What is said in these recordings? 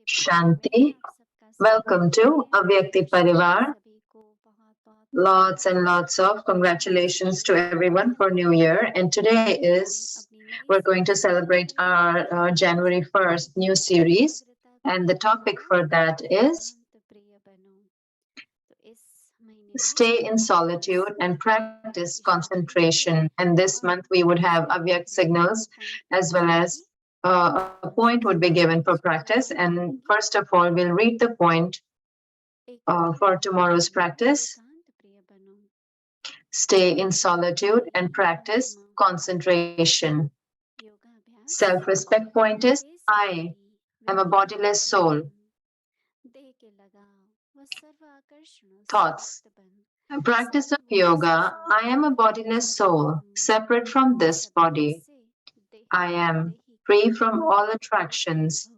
Shanti. Welcome to Avyakti Parivar. Lots and lots of congratulations to everyone for New Year. And today we're going to celebrate our January 1st new series. And the topic for that is stay in solitude and practice concentration. And this month we would have Avyak signals as well as a point would be given for practice. And first of all, we'll read the point for tomorrow's practice. Stay in solitude and practice concentration. Self-respect point is I am a bodiless soul. Thoughts. Practice of yoga. I am a bodiless soul, separate from this body. I am free from all attractions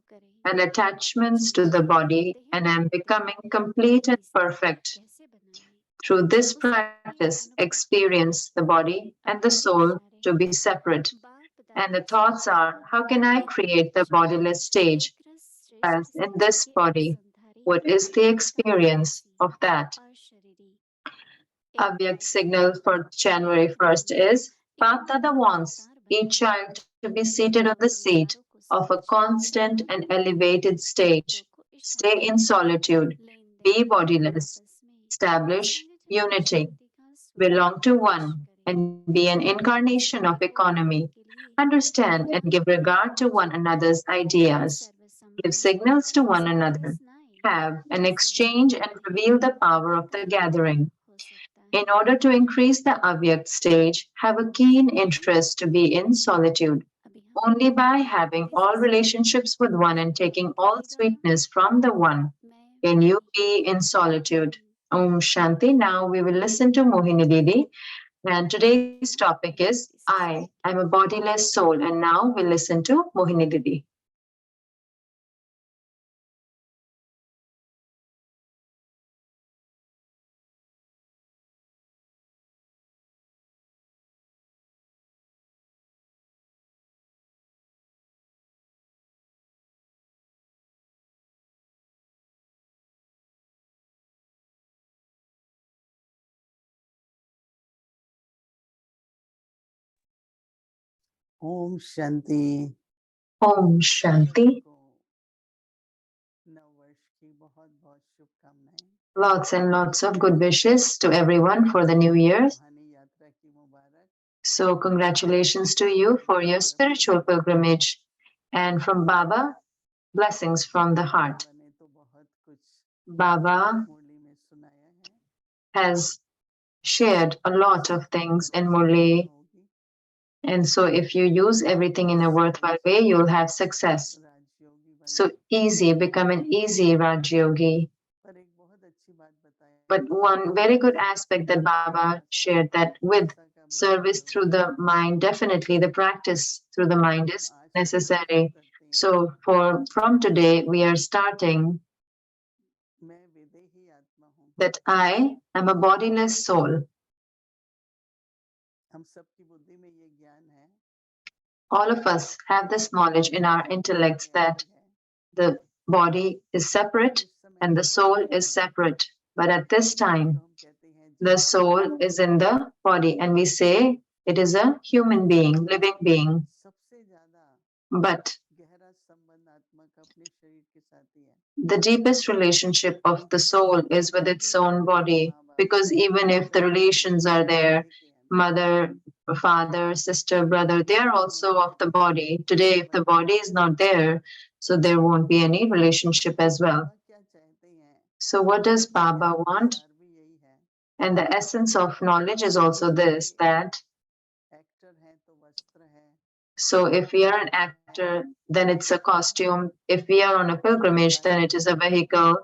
and attachments to the body, and am becoming complete and perfect. Through this practice, experience the body and the soul to be separate. And the thoughts are, how can I create the bodiless stage as in this body? What is the experience of that? Avyak signal for January 1st is Patada wants each child to be seated on the seat of a constant and elevated stage. Stay in solitude, be bodiless, establish unity, belong to one, and be an incarnation of economy. Understand and give regard to one another's ideas. Give signals to one another. Have an exchange and reveal the power of the gathering. In order to increase the Avyak stage, have a keen interest to be in solitude. Only by having all relationships with one and taking all sweetness from the one can you be in solitude. Om Shanti. Now we will listen to Mohini Didi. And today's topic is I am a bodiless soul. And now we'll listen to Mohini Didi. Om Shanti. Om Shanti. Lots and lots of good wishes to everyone for the new year. So congratulations to you for your spiritual pilgrimage. And from Baba, blessings from the heart. Baba has shared a lot of things in Murli. And so if you use everything in a worthwhile way, you'll have success. So easy, become an easy Raj Yogi. But one very good aspect that Baba shared, that with service through the mind, definitely the practice through the mind is necessary. So from today, we are starting that I am a bodiless soul. All of us have this knowledge in our intellects that the body is separate and the soul is separate. But at this time, the soul is in the body, and we say it is a human being, living being. But the deepest relationship of the soul is with its own body, because even if the relations are there, mother, father, sister, brother, they are also of the body. Today, if the body is not there, so there won't be any relationship as well. So what does Baba want? And the essence of knowledge is also this, that so if we are an actor, then it's a costume. If we are on a pilgrimage, then it is a vehicle.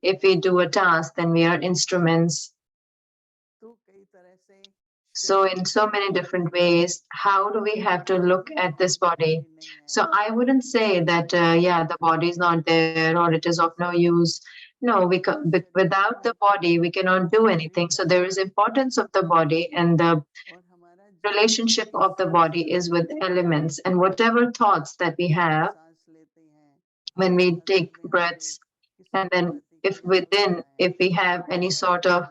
If we do a task, then we are instruments. So in so many different ways, how do we have to look at this body? So I wouldn't say that, yeah, the body is not there or it is of no use. No, without the body, we cannot do anything. So there is importance of the body, and the relationship of the body is with elements. And whatever thoughts that we have, when we take breaths, and then if we have any sort of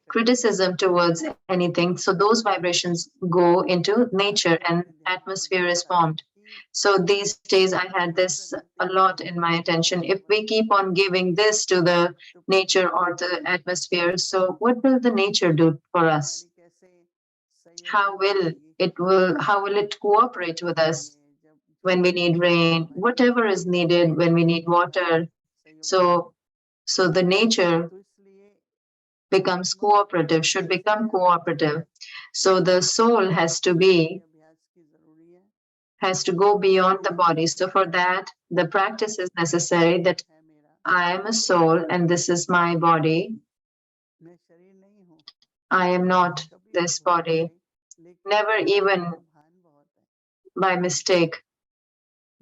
criticism towards anything, so those vibrations go into nature and atmosphere is formed. So these days I had this a lot in my attention. If we keep on giving this to the nature or the atmosphere, so what will the nature do for us? How will it cooperate with us when we need rain, whatever is needed when we need water? So so the nature becomes cooperative, should become cooperative. So the soul has to go beyond the body. So for that, the practice is necessary, that I am a soul and this is my body. I am not this body. Never even by mistake.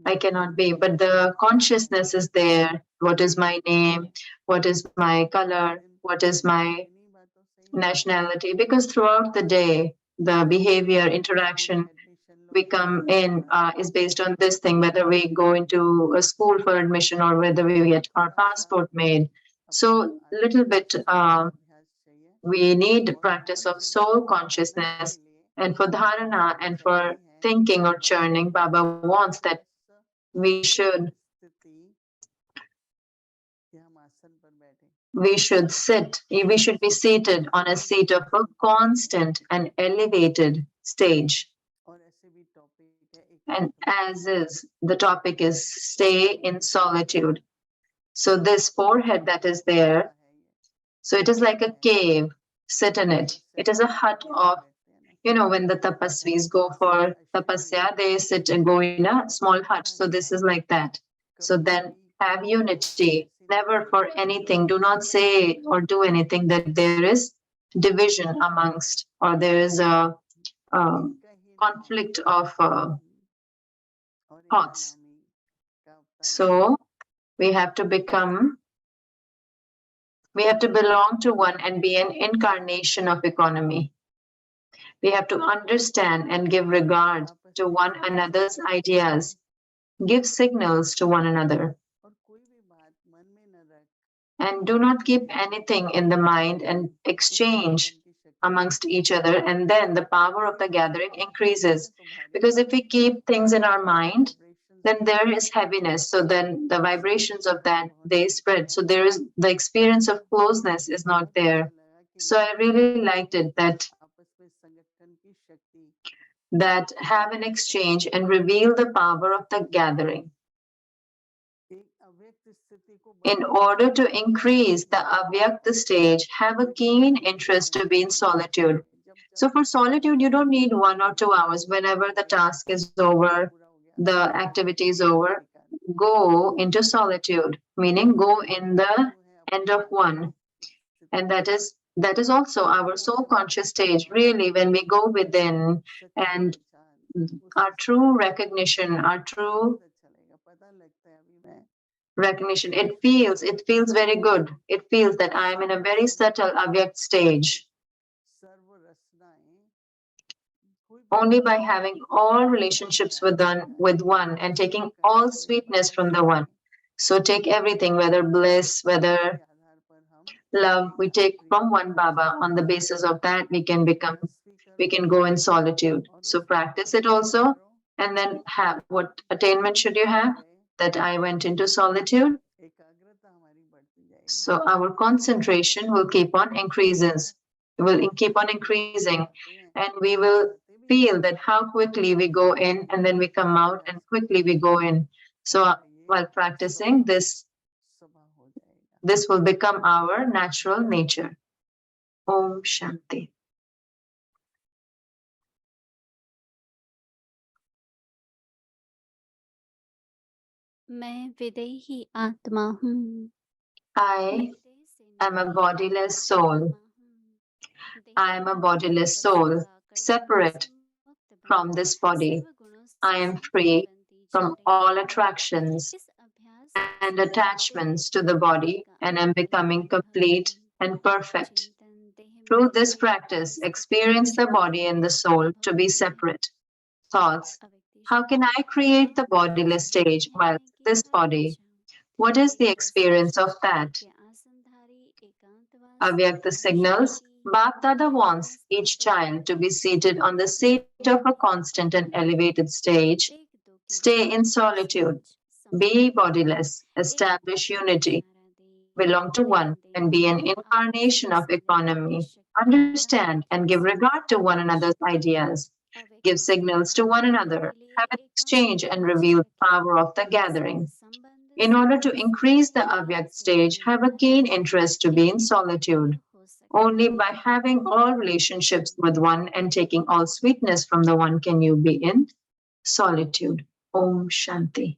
I cannot be, but the consciousness is there. What is my name? What is my color? What is my nationality? Because throughout the day, the behavior, interaction we come in is based on this thing, whether we go into a school for admission or whether we get our passport made. So, little bit we need practice of soul consciousness. And for dharana and for thinking or churning, Baba wants that we should we should be seated on a seat of a constant and elevated stage. And as is, the topic is stay in solitude. So this forehead that is there, so it is like a cave, sit in it. It is a hut of, when the tapasvis go for tapasya, they sit and go in a small hut. So this is like that. So then have unity, never for anything. Do not say or do anything that there is division amongst, or there is a conflict of thoughts. So we have to belong to one and be an incarnation of economy. We have to understand and give regard to one another's ideas, give signals to one another, and do not keep anything in the mind and exchange amongst each other. And then the power of the gathering increases. Because if we keep things in our mind, then there is heaviness. So then the vibrations of that, they spread. So there is the experience of closeness is not there. So I really liked it that have an exchange and reveal the power of the gathering. In order to increase the avyakta stage, have a keen interest to be in solitude. So for solitude, you don't need 1 or 2 hours. Whenever the task is over, the activity is over, go into solitude, meaning go in the end of one. And that is also our soul conscious stage, really, when we go within and our true recognition, it feels very good. It feels that I am in a very subtle avyakt stage. Only by having all relationships with one and taking all sweetness from the one. So take everything, whether bliss, whether love, we take from one Baba. On the basis of that, we can go in solitude. So practice it also, and then have what attainment should you have? That I went into solitude. So our concentration will keep on increases. It will keep on increasing, and we will feel that how quickly we go in and then we come out and quickly we go in. So while practicing this will become our natural nature. Om Shanti. मैं विदेही आत्मा हूँ. I am a bodiless soul. I am a bodiless soul, separate from this body. I am free from all attractions and attachments to the body, and am becoming complete and perfect. Through this practice, experience the body and the soul to be separate. Thoughts, How can I create the bodiless stage whilst this body? What is the experience of that? Avyakta signals, Bap-Dada wants each child to be seated on the seat of a constant and elevated stage, stay in solitude, be bodiless, establish unity, belong to one, and be an incarnation of economy. Understand and give regard to one another's ideas. Give signals to one another. Have an exchange and reveal the power of the gathering. In order to increase the Avyakt stage, have a keen interest to be in solitude. Only by having all relationships with one and taking all sweetness from the one can you be in solitude. Om Shanti.